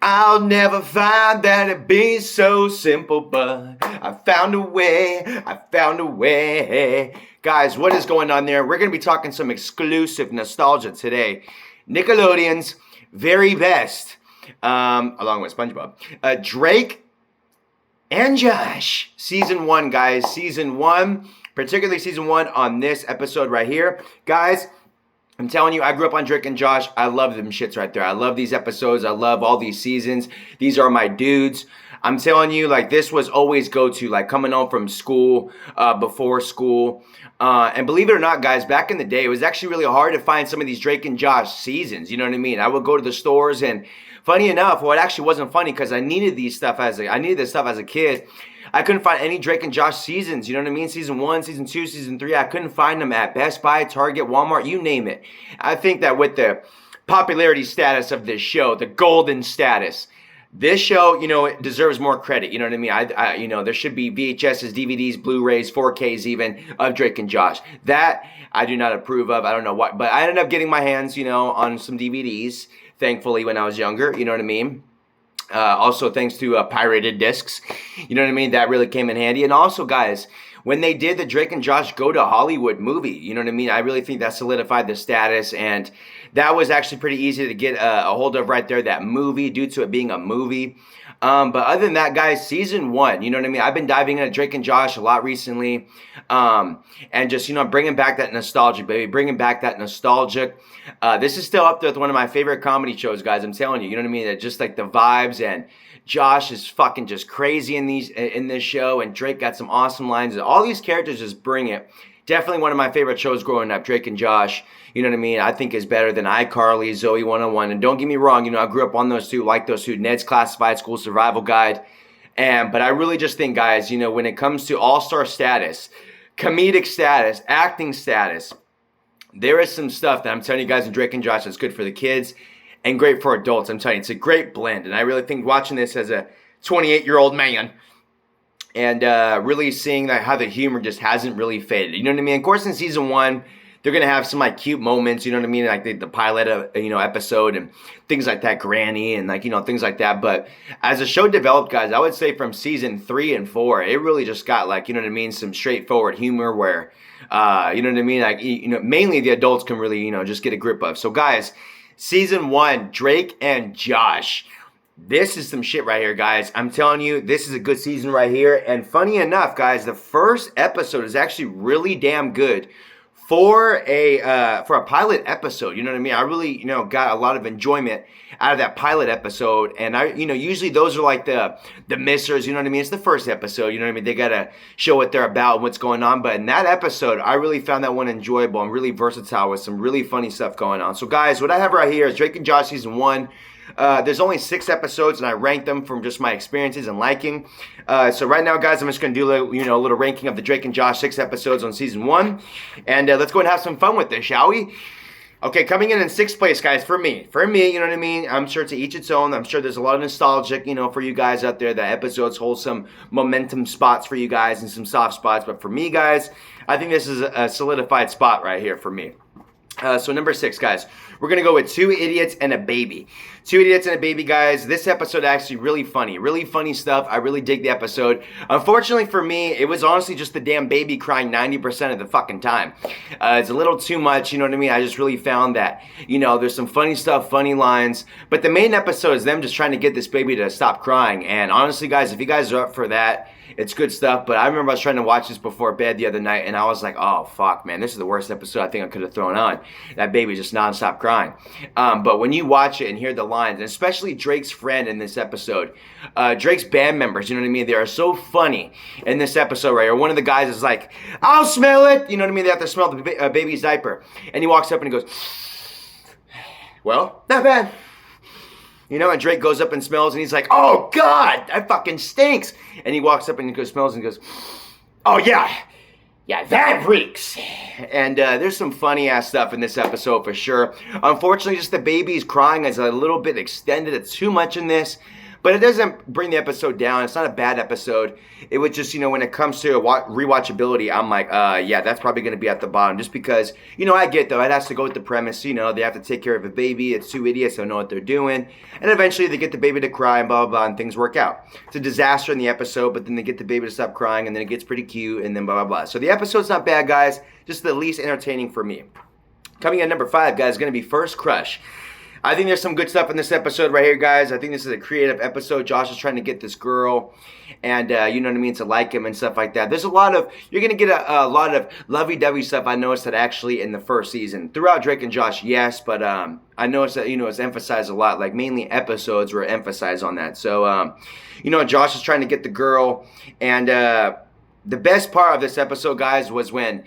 I'll never find that it be so simple, but I found a way, I found a way. Guys, what is going on there? We're going to be talking some exclusive nostalgia today. Nickelodeon's very best, along with SpongeBob. Drake and Josh. Season 1, guys. Season 1, particularly Season 1 on this episode right here. Guys, I'm telling you, I grew up on Drake and Josh. I love them shits right there. I love these episodes. I love all these seasons. These are my dudes. I'm telling you, like, this was always go-to, like, coming home from school, before school. And believe it or not, guys, back in the day, it was actually really hard to find some of these Drake and Josh seasons. You know what I mean? I would go to the stores, and funny enough, well, it actually wasn't funny because I needed this stuff as a kid. I couldn't find any Drake and Josh seasons, you know what I mean? Season 1, Season 2, Season 3, I couldn't find them at Best Buy, Target, Walmart, you name it. I think that with the popularity status of this show, the golden status, this show, you know, it deserves more credit, you know what I mean? You know, there should be VHSs, DVDs, Blu-rays, 4Ks even, of Drake and Josh. That I do not approve of, I don't know what, but I ended up getting my hands, you know, on some DVDs, thankfully, when I was younger, you know what I mean? Also, thanks to pirated discs, you know what I mean? That really came in handy. And also, guys, when they did the Drake and Josh Go to Hollywood movie, you know what I mean? I really think that solidified the status, and that was actually pretty easy to get a hold of right there, that movie, due to it being a movie. But other than that, guys, Season 1, you know what I mean? I've been diving into Drake and Josh a lot recently, and just, you know, bringing back that nostalgia, baby, bringing back that nostalgic. This is still up there with one of my favorite comedy shows, guys. I'm telling you, you know what I mean? That just like the vibes, and Josh is fucking just crazy in this show, and Drake got some awesome lines, and all these characters just bring it. Definitely one of my favorite shows growing up, Drake and Josh, you know what I mean? I think is better than iCarly, Zoe 101. And don't get me wrong, you know, I grew up on those two, like those two, Ned's Classified School Survival Guide. But I really just think, guys, you know, when it comes to all-star status, comedic status, acting status, there is some stuff that I'm telling you guys in Drake and Josh that's good for the kids and great for adults. I'm telling you, it's a great blend. And I really think watching this as a 28-year-old man, and really seeing that how the humor just hasn't really faded. You know what I mean? Of course, in Season 1, they're going to have some, like, cute moments, you know what I mean? Like the pilot, you know, episode and things like that, Granny and, like, you know, things like that. But as the show developed, guys, I would say from Season 3 and 4, it really just got, like, you know what I mean, some straightforward humor where, you know what I mean? Like, you know, mainly the adults can really, you know, just get a grip of. So, guys, Season 1, Drake and Josh. This is some shit right here, guys. I'm telling you, this is a good season right here. And funny enough, guys, the first episode is actually really damn good for a pilot episode. You know what I mean? I really, you know, got a lot of enjoyment out of that pilot episode. And I, you know, usually those are like the missers. You know what I mean? It's the first episode. You know what I mean? They gotta show what they're about and what's going on. But in that episode, I really found that one enjoyable and really versatile with some really funny stuff going on. So, guys, what I have right here is Drake and Josh Season 1. There's only 6 episodes, and I ranked them from just my experiences and liking. So right now, guys, I'm just going to do a little ranking of the Drake and Josh 6 episodes on Season 1. And let's go and have some fun with this, shall we? Okay, coming in 6th place, guys, for me, you know what I mean? I'm sure to each its own. I'm sure there's a lot of nostalgic, you know, for you guys out there. The episodes hold some momentum spots for you guys and some soft spots. But for me, guys, I think this is a solidified spot right here for me. So number 6, guys, we're going to go with Two Idiots and a Baby. Two Idiots and a Baby, guys. This episode actually really funny stuff. I really dig the episode. Unfortunately for me, it was honestly just the damn baby crying 90% of the fucking time. It's a little too much, you know what I mean? I just really found that, you know, there's some funny stuff, funny lines, but the main episode is them just trying to get this baby to stop crying. And honestly, guys, if you guys are up for that, it's good stuff. But I remember I was trying to watch this before bed the other night, and I was like, oh, fuck, man, this is the worst episode I think I could have thrown on. That baby just nonstop crying. But when you watch it and hear the lines, and especially Drake's friend in this episode, Drake's band members, you know what I mean? They are so funny in this episode right here. One of the guys is like, I'll smell it. You know what I mean? They have to smell the baby's diaper. And he walks up and he goes, well, not bad. You know, and Drake goes up and smells, and he's like, oh, God, that fucking stinks. And he walks up and he goes, smells and goes, oh, yeah, that reeks. And there's some funny-ass stuff in this episode for sure. Unfortunately, just the baby's crying is a little bit extended. It's too much in this. But it doesn't bring the episode down. It's not a bad episode. It would just, when it comes to rewatchability, I'm like, yeah, that's probably going to be at the bottom. Just because, I get, though, it has to go with the premise. They have to take care of a baby. It's two idiots that know what they're doing. And eventually they get the baby to cry and blah, blah, blah, and things work out. It's a disaster in the episode, but then they get the baby to stop crying, and then it gets pretty cute, and then blah, blah, blah. So the episode's not bad, guys. Just the least entertaining for me. Coming in number 5, guys, is going to be First Crush. I think there's some good stuff in this episode right here, guys. I think this is a creative episode. Josh is trying to get this girl and, to like him and stuff like that. There's you're going to get a lot of lovey-dovey stuff, I noticed that actually in the first season. Throughout Drake and Josh, yes, but I noticed that, it's emphasized a lot. Like, mainly episodes were emphasized on that. So, Josh is trying to get the girl, and the best part of this episode, guys, was when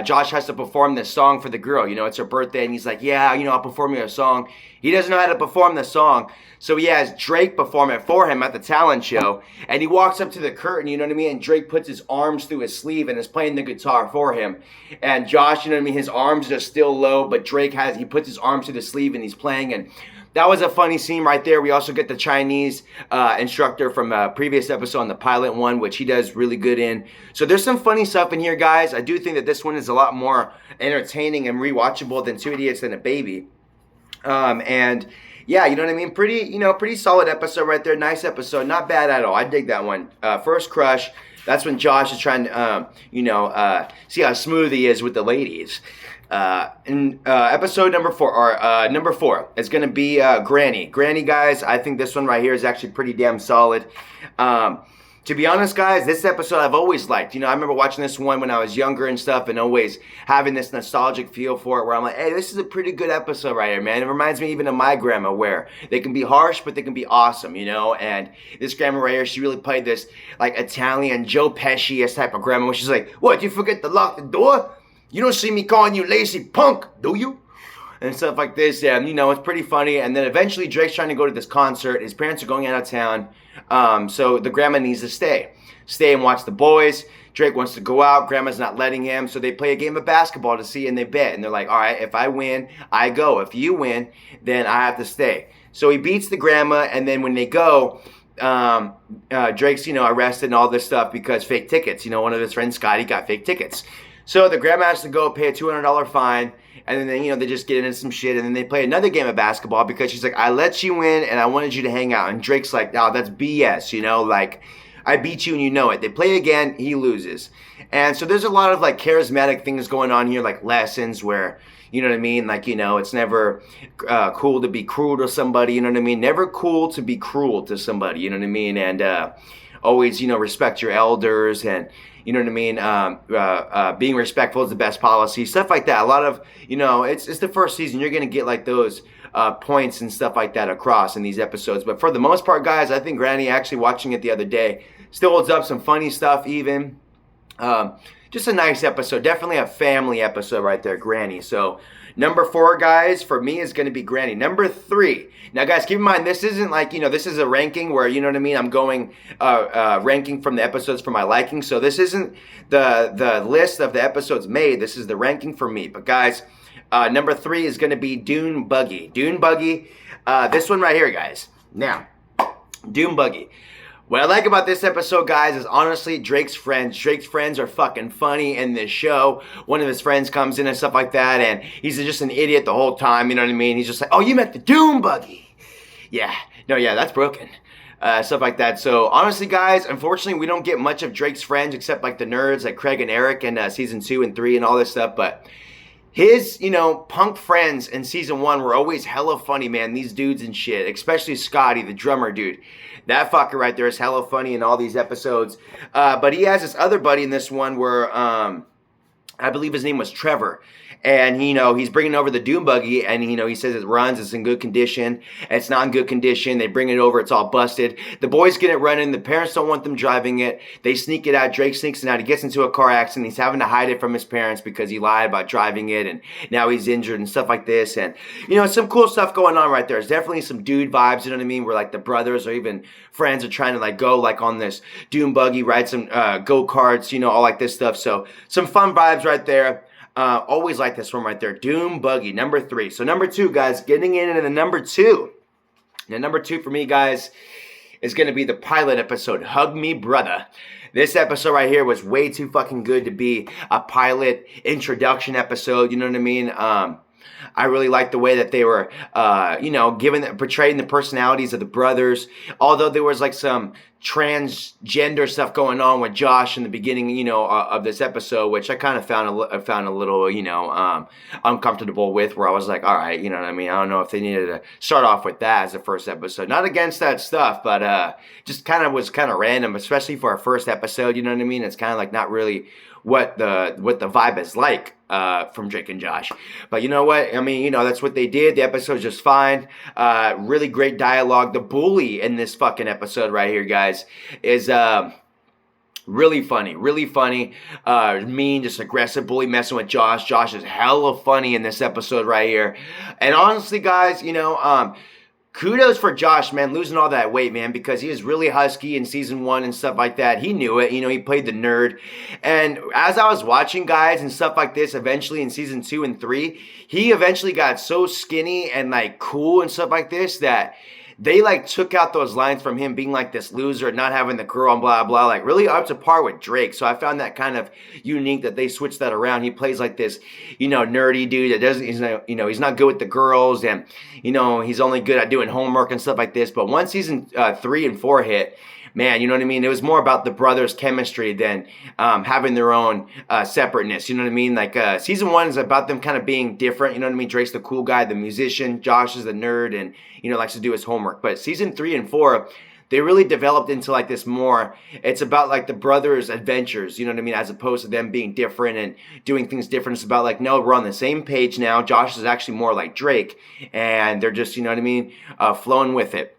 Josh has to perform this song for the girl. It's her birthday, and he's like, yeah, I'll perform you a song. He doesn't know how to perform the song, so he has Drake perform it for him at the talent show, and he walks up to the curtain, and Drake puts his arms through his sleeve and is playing the guitar for him. And Josh, his arms are still low, but Drake he puts his arms through the sleeve and he's playing, and that was a funny scene right there. We also get the Chinese instructor from a previous episode on the pilot one, which he does really good in. So there's some funny stuff in here, guys. I do think that this one is a lot more entertaining and rewatchable than Two Idiots and a Baby. And yeah, pretty solid episode right there. Nice episode. Not bad at all. I dig that one. First Crush. That's when Josh is trying to, see how smooth he is with the ladies. Episode number 4, is going to be Granny. Granny, guys, I think this one right here is actually pretty damn solid. To be honest, guys, this episode I've always liked. I remember watching this one when I was younger and stuff, and always having this nostalgic feel for it, where I'm like, hey, this is a pretty good episode right here, man. It reminds me even of my grandma, where they can be harsh, but they can be awesome, and this grandma right here, she really played this, like, Italian Joe Pesci-esque type of grandma, where she's like, what, you forget to lock the door? You don't see me calling you lazy punk, do you? And stuff like this, yeah, it's pretty funny. And then eventually Drake's trying to go to this concert. His parents are going out of town, so the grandma needs to stay and watch the boys. Drake wants to go out. Grandma's not letting him, so they play a game of basketball to see, and they bet. And they're like, all right, if I win, I go. If you win, then I have to stay. So he beats the grandma, and then when they go, Drake's, arrested and all this stuff because fake tickets. One of his friends, Scotty, got fake tickets. So the grandma has to go pay a $200 fine, and then they just get into some shit, and then they play another game of basketball because she's like, I let you win, and I wanted you to hang out. And Drake's like, oh, that's BS, like, I beat you and you know it. They play again, he loses. And so there's a lot of, like, charismatic things going on here, like lessons where, like, it's never cool to be cruel to somebody, never cool to be cruel to somebody, and always, respect your elders, and being respectful is the best policy, stuff like that. A lot of, it's the first season. You're going to get like those points and stuff like that across in these episodes. But for the most part, guys, I think Granny, actually watching it the other day, still holds up. Some funny stuff even. Just a nice episode. Definitely a family episode right there, Granny. So number 4, guys, for me is going to be Granny. Number 3. Now, guys, keep in mind, this isn't like, this is a ranking where, I'm going ranking from the episodes for my liking. So this isn't the list of the episodes made. This is the ranking for me. But, guys, number 3 is going to be Dune Buggy. Dune Buggy, this one right here, guys. Now, Dune Buggy. What I like about this episode, guys, is honestly Drake's friends. Drake's friends are fucking funny in this show. One of his friends comes in and stuff like that, and he's just an idiot the whole time, He's just like, oh, you met the Dune Buggy. Yeah, that's broken. Stuff like that. So, honestly, guys, unfortunately, we don't get much of Drake's friends except, like, the nerds, like Craig and Eric in season 2 and 3 and all this stuff, but his, punk friends in season 1 were always hella funny, man. These dudes and shit, especially Scotty, the drummer dude. That fucker right there is hella funny in all these episodes. But he has this other buddy in this one where I believe his name was Trevor. And, he's bringing over the Dune Buggy, and, he says it runs, it's in good condition. It's not in good condition. They bring it over, it's all busted. The boys get it running. The parents don't want them driving it. They sneak it out. Drake sneaks it out. He gets into a car accident. He's having to hide it from his parents because he lied about driving it, and now he's injured and stuff like this. And, some cool stuff going on right there. There's definitely some dude vibes, where, like, the brothers or even friends are trying to, like, go, like, on this Dune Buggy, ride some go-karts, all like this stuff. So, some fun vibes right there. Always like this one right there. Dune Buggy, number 3. So number 2, guys, getting into the number 2. Now, number 2 for me, guys, is going to be the pilot episode, Hug Me Brother. This episode right here was way too fucking good to be a pilot introduction episode, you know what I mean? I really liked the way that they were, portraying the personalities of the brothers. Although there was like some transgender stuff going on with Josh in the beginning, of this episode, which I kind of found a little, uncomfortable with. Where I was like, all right, you know what I mean? I don't know if they needed to start off with that as the first episode. Not against that stuff, but just kind of was kind of random, especially for our first episode. You know what I mean? It's kind of like not really what the vibe is like from Drake and Josh. But you know what? I mean, that's what they did. The episode's just fine. Really great dialogue. The bully in this fucking episode right here, guys, is really funny. Mean, just aggressive bully messing with Josh. Josh is hella funny in this episode right here. And honestly, guys, kudos for Josh, man, losing all that weight, man, because he was really husky in season 1 and stuff like that. He knew it. He played the nerd. And as I was watching, guys, and stuff like this, eventually in season 2 and 3, he eventually got so skinny and, like, cool and stuff like this that they, like, took out those lines from him being, like, this loser, not having the girl and blah, blah, like, really up to par with Drake. So I found that kind of unique that they switched that around. He plays, like, this, nerdy dude that doesn't, he's not good with the girls, and, he's only good at doing homework and stuff like this. But once season 3 and 4 hit, man, you know what I mean? It was more about the brothers' chemistry than having their own separateness. You know what I mean? Like, season 1 is about them kind of being different. You know what I mean? Drake's the cool guy, the musician. Josh is the nerd and, likes to do his homework. But season 3 and 4, they really developed into like this more, it's about like the brothers' adventures, you know what I mean? As opposed to them being different and doing things different. It's about like, no, we're on the same page now. Josh is actually more like Drake. And they're just, you know what I mean? Flowing with it.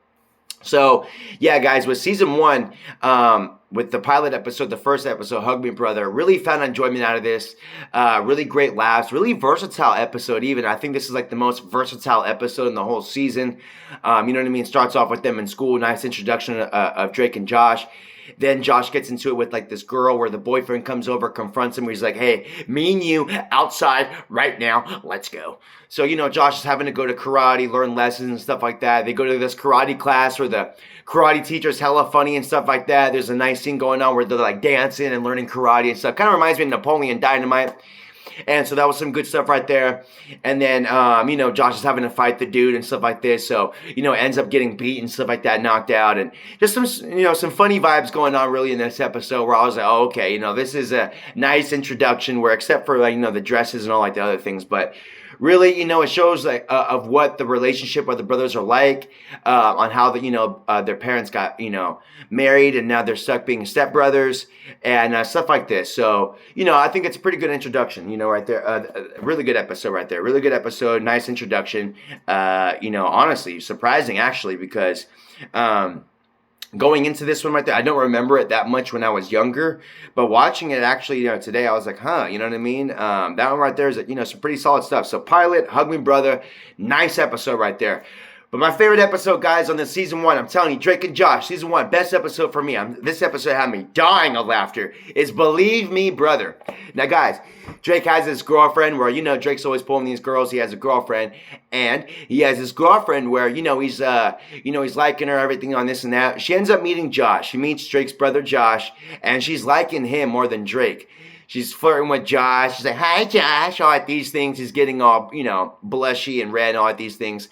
So, yeah, guys, with season 1, with the pilot episode, the first episode, Hug Me Brother, really found enjoyment out of this. Really great laughs, really versatile episode even. I think this is like the most versatile episode in the whole season. You know what I mean? Starts off with them in school, nice introduction of Drake and Josh. Then Josh gets into it with like this girl where the boyfriend comes over, confronts him, where he's like, hey, me and you outside right now, let's go. So, Josh is having to go to karate, learn lessons and stuff like that. They go to this karate class where the karate teacher's hella funny and stuff like that. There's a nice scene going on where they're like dancing and learning karate and stuff. Kind of reminds me of Napoleon Dynamite. And so that was some good stuff right there. And then, Josh is having to fight the dude and stuff like this. So, ends up getting beat and stuff like that, knocked out. And just some, some funny vibes going on really in this episode where I was like, oh, okay, this is a nice introduction where except for like, the dresses and all like the other things. But really, it shows like of what the relationship of the brothers are like, on how their parents got, married and now they're stuck being stepbrothers and stuff like this. So, I think it's a pretty good introduction, right there. A really good episode right there. Really good episode. Nice introduction. Honestly, surprising actually because, going into this one right there, I don't remember it that much when I was younger, but watching it actually, today, I was like, huh, you know what I mean? That one right there is, some pretty solid stuff. So pilot, Hug Me Brother, nice episode right there. But my favorite episode, guys, on this season 1, I'm telling you, Drake and Josh, season 1, best episode for me. This episode had me dying of laughter. Is Believe Me, Brother. Now, guys, Drake has his girlfriend where, Drake's always pulling these girls. He has a girlfriend. And he has his girlfriend where, he's liking her, everything on this and that. She ends up meeting Josh. She meets Drake's brother, Josh, and she's liking him more than Drake. She's flirting with Josh. She's like, hi, Josh, all at these things. He's getting all, blushy and red, all at these things.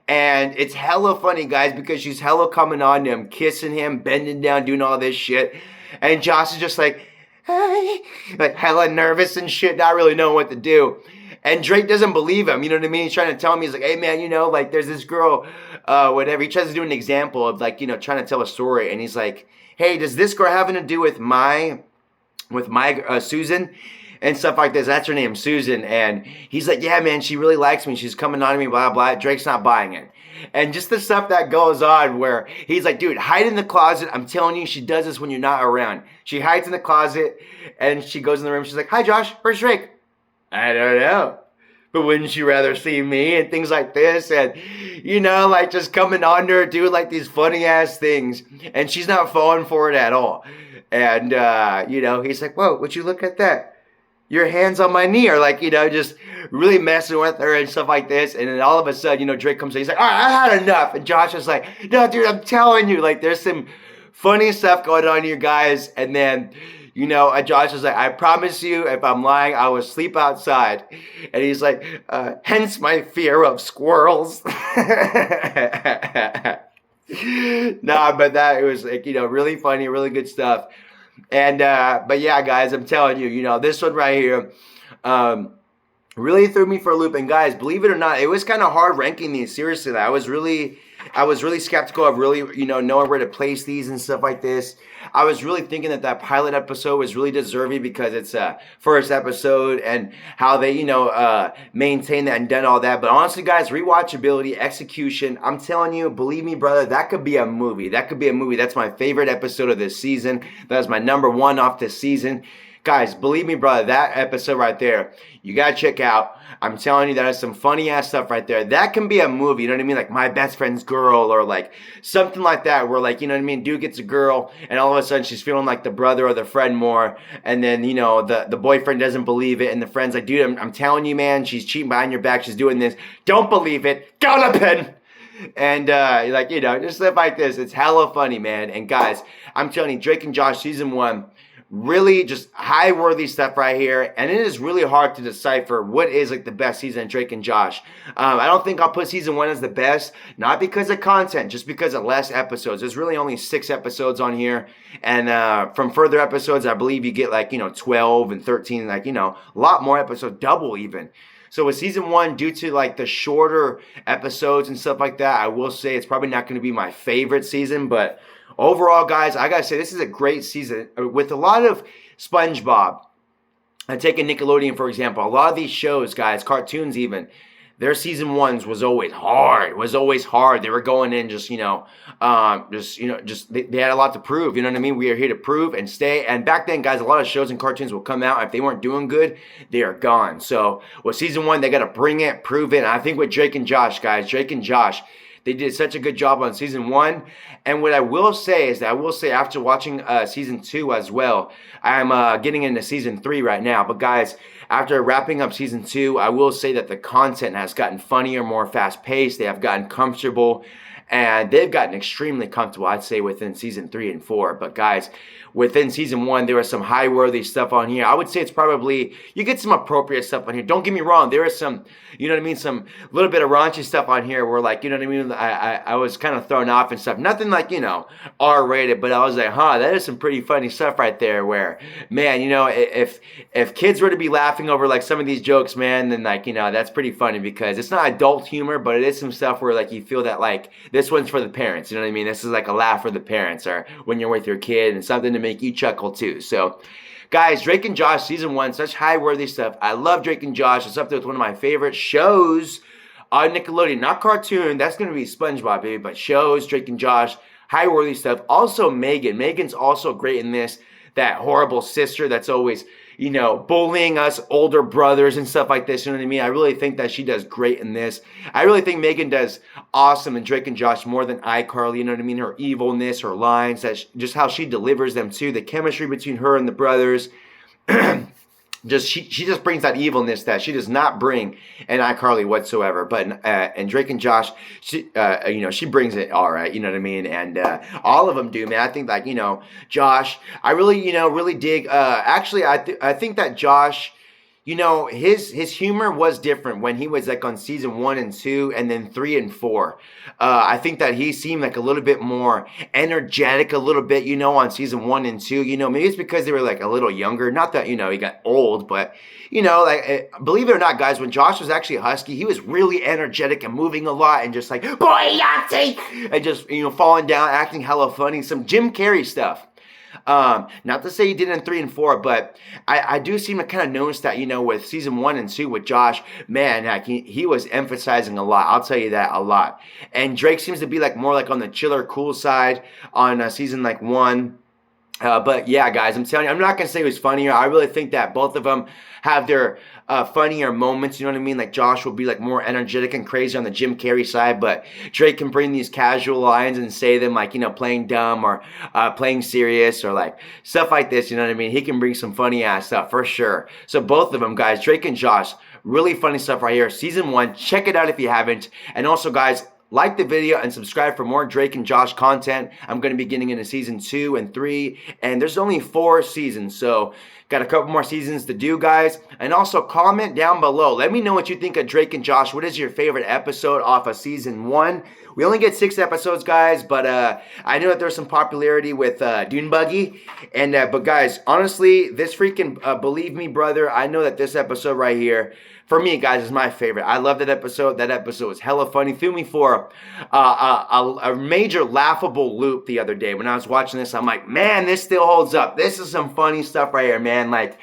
And it's hella funny, guys, because she's hella coming on to him, kissing him, bending down, doing all this shit. And Josh is just like, hey, like hella nervous and shit, not really knowing what to do. And Drake doesn't believe him, you know what I mean? He's trying to tell him, he's like, hey, man, like there's this girl, whatever. He tries to do an example of like, trying to tell a story. And he's like, hey, does this girl having to do with my Susan? And stuff like this. That's her name, Susan. And he's like, yeah, man, she really likes me. She's coming on to me, blah, blah. Drake's not buying it. And just the stuff that goes on where he's like, dude, hide in the closet. I'm telling you, she does this when you're not around. She hides in the closet and she goes in the room. She's like, hi, Josh, where's Drake? I don't know. But wouldn't you rather see me? And things like this. And, like just coming on to her, doing like these funny ass things. And she's not falling for it at all. And, he's like, whoa, would you look at that? your hands on my knee, or like, just really messing with her and stuff like this. And then all of a sudden, Drake comes in, he's like, all right, I had enough. And Josh is like, no, dude, I'm telling you, like, there's some funny stuff going on here, guys. And then, Josh is like, I promise you, if I'm lying, I will sleep outside. And he's like, hence my fear of squirrels. Nah, but it was like, really funny, really good stuff. And, but yeah, guys, I'm telling you, this one right here, really threw me for a loop. And guys, believe it or not, it was kind of hard ranking these. Seriously, I was really skeptical of really, knowing where to place these and stuff like this. I was really thinking that pilot episode was really deserving because it's first episode and how they, maintained that and done all that. But honestly, guys, rewatchability, execution, I'm telling you, believe me, brother, that could be a movie. That's my favorite episode of this season. That was my number one off this season. Guys, believe me, brother, that episode right there, you gotta check out. I'm telling you, that is some funny ass stuff right there. That can be a movie, you know what I mean? Like My Best Friend's Girl, or like something like that, where like, dude gets a girl and all of a sudden she's feeling like the brother or the friend more, and then, the boyfriend doesn't believe it, and the friend's like, dude, I'm telling you, man, she's cheating behind your back, she's doing this. Don't believe it. Go to pen. And just stuff like this. It's hella funny, man. And guys, I'm telling you, Drake and Josh season 1, really just high-worthy stuff right here, and it is really hard to decipher what is like the best season of Drake and Josh. I don't think I'll put season 1 as the best, not because of content, just because of less episodes. There's really only 6 episodes on here, and from further episodes, I believe you get like 12 and 13, like a lot more episodes, double even. So with season 1, due to like the shorter episodes and stuff like that, I will say it's probably not going to be my favorite season, but overall, guys, I gotta say this is a great season with a lot of SpongeBob. I take a Nickelodeon, for example. A lot of these shows, guys, cartoons even, their season 1s was always hard. They were going in just, they had a lot to prove. You know what I mean? We are here to prove and stay. And back then, guys, a lot of shows and cartoons will come out. If they weren't doing good, they are gone. So with season 1, they got to bring it, prove it. And I think with Drake and Josh, guys, they did such a good job on season 1. And what I will say is that after watching season 2 as well, I'm getting into season 3 right now. But guys, after wrapping up season 2, I will say that the content has gotten funnier, more fast-paced. They have gotten comfortable. And they've gotten extremely comfortable, I'd say, within season 3 and 4. But guys, within season 1, there was some high-worthy stuff on here. I would say it's probably, you get some appropriate stuff on here. Don't get me wrong, there is some, some little bit of raunchy stuff on here where, like, I was kind of thrown off and stuff. Nothing like, R-rated, but I was like, that is some pretty funny stuff right there where, man, if kids were to be laughing over, like, some of these jokes, man, then, like, that's pretty funny because it's not adult humor, but it is some stuff where, like, you feel that, like, this one's for the parents, you know what I mean? This is like a laugh for the parents, or when you're with your kid, and something to make you chuckle too. So, guys, Drake and Josh season 1, such high-worthy stuff. I love Drake and Josh. It's up there with one of my favorite shows on Nickelodeon. Not cartoon, that's going to be SpongeBob, baby, but shows, Drake and Josh, high-worthy stuff. Also, Megan. Megan's also great in this. That horrible sister that's always, bullying us older brothers and stuff like this, you know what I mean? I really think that she does great in this. I really think Megan does awesome in Drake and Josh more than iCarly, you know what I mean? Her evilness, her lines, just how she delivers them too. The chemistry between her and the brothers. She just brings that evilness that she does not bring in iCarly whatsoever. But in Drake and Josh, she brings it all right. You know what I mean? And all of them do, man. I think like Josh, I really really dig. Actually, I think that Josh, his humor was different when he was like on season 1 and 2 and then 3 and 4. I think that he seemed like a little bit more energetic a little bit, on season 1 and 2. Maybe it's because they were like a little younger. Not that, he got old, but, believe it or not, guys, when Josh was actually a husky, he was really energetic and moving a lot and just like, boy, Yahtzee! And just, falling down, acting hella funny. Some Jim Carrey stuff. Not to say he did in 3 and 4, but I do seem to kind of notice that, with season 1 and 2 with Josh, man, like he was emphasizing a lot. I'll tell you that a lot. And Drake seems to be like more like on the chiller, cool side on season like 1. But yeah, guys, I'm telling you, I'm not gonna say it was funnier. I really think that both of them have their funnier moments. You know what I mean? Like Josh will be like more energetic and crazy on the Jim Carrey side, but Drake can bring these casual lines and say them like, you know, playing dumb or playing serious or like stuff like this. You know what I mean? He can bring some funny ass stuff for sure. So both of them, guys, Drake and Josh, really funny stuff right here. Season 1, check it out if you haven't. And also, guys, like the video and subscribe for more Drake and Josh content. I'm going to be getting into season 2 and 3, and there's only 4 seasons, so got a couple more seasons to do, guys. And also comment down below. Let me know what you think of Drake and Josh. What is your favorite episode off of season 1? We only get 6 episodes, guys, but I know that there's some popularity with Dune Buggy. And but guys, honestly, this freaking Believe Me Brother, I know that this episode right here, for me, guys, is my favorite. I love that episode. That episode was hella funny. Threw me for a major laughable loop the other day. When I was watching this, I'm like, man, this still holds up. This is some funny stuff right here, man. Like,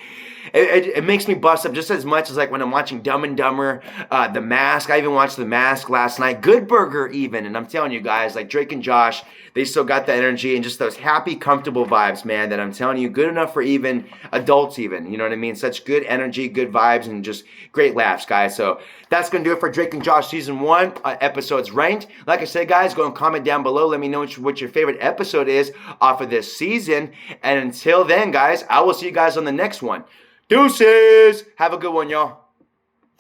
it makes me bust up just as much as like when I'm watching Dumb and Dumber, The Mask. I even watched The Mask last night. Good Burger even. And I'm telling you guys, like Drake and Josh, they still got the energy and just those happy, comfortable vibes, man, that I'm telling you, good enough for even adults even. You know what I mean? Such good energy, good vibes, and just great laughs, guys. So that's going to do it for Drake and Josh Season 1 episodes ranked. Like I said, guys, go and comment down below. Let me know what your favorite episode is off of this season. And until then, guys, I will see you guys on the next one. Deuces! Have a good one, y'all.